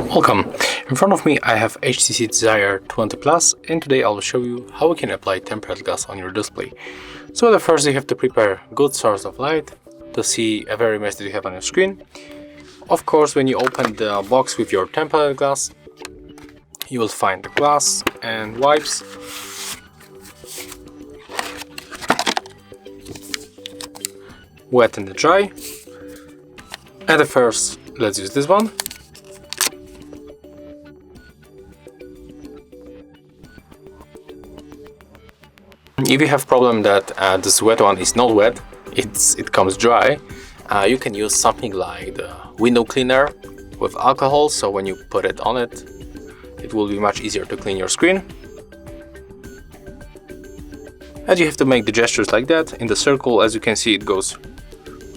Welcome! In front of me I have HTC Desire 20 Plus, and today I will show you how we can apply tempered glass on your display. So the first, you have to prepare a good source of light to see a very image that you have on your screen. Of course, when you open the box with your tempered glass, you will find the glass and wipes. Wet and dry. And the first, let's use this one. If you have problem that this wet one is not wet, it comes dry, you can use something like the window cleaner with alcohol, so when you put it on it, it will be much easier to clean your screen. And you have to make the gestures like that. In the circle, as you can see, it goes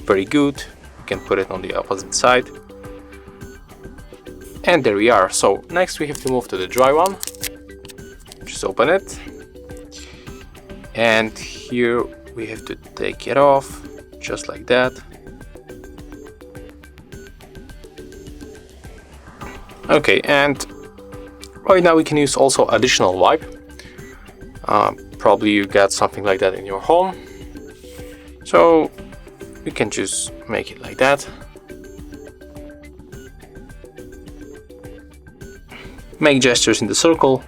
very good. You can put it on the opposite side. And there we are. So next we have to move to the dry one. Just open it. And here we have to take it off, just like that. Okay, and right now we can use also additional wipe. Probably you got something like that in your home. So you can just make it like that. Make gestures in the circle.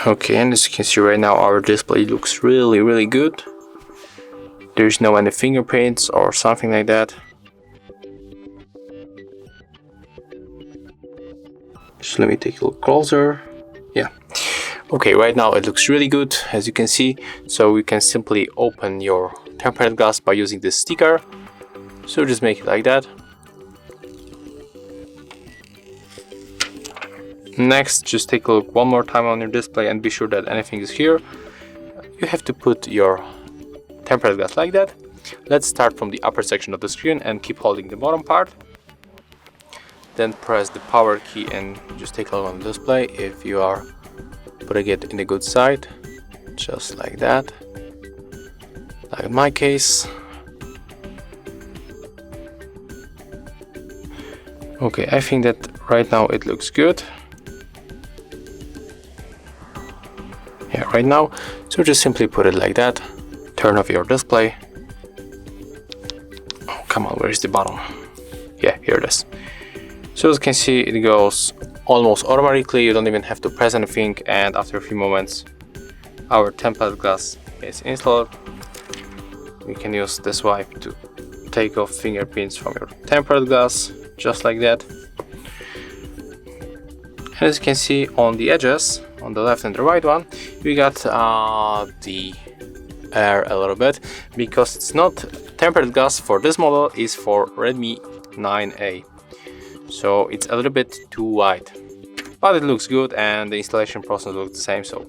Okay, and as you can see right now, our display looks really good. There's no any fingerprints or something like that. Just let me take a look closer. Yeah. Okay, right now it looks really good, as you can see. So we can simply open your tempered glass by using this sticker. So just make it like that. Next, just take a look one more time on your display and be sure that anything is here. You have to put your tempered glass like that. Let's start from the upper section of the screen and keep holding the bottom part. Then press the power key and just take a look on the display if you are putting it in the good side. Just like that. Like in my case. Okay, I think that right now it looks good. Yeah, right now. So just simply put it like that. Turn off your display. Oh, come on, where is the bottom? Yeah, here it is. So as you can see, it goes almost automatically. You don't even have to press anything, and after a few moments, our tempered glass is installed. We can use this wipe to take off fingerprints from your tempered glass, just like that. And as you can see on the edges, on the left and the right one, we got the air a little bit, because it's not tempered glass for this model, is for Redmi 9A. So it's a little bit too wide, but it looks good and the installation process looks the same, so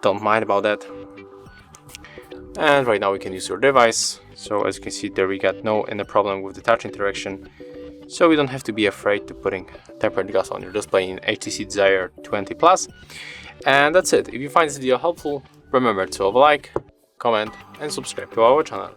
don't mind about that. And right now we can use your device. So as you can see there, we got no any problem with the touch interaction. So we don't have to be afraid to putting tempered glass on your display in HTC Desire 20 Plus. And that's it. If you find this video helpful, remember to leave a like, comment and subscribe to our channel.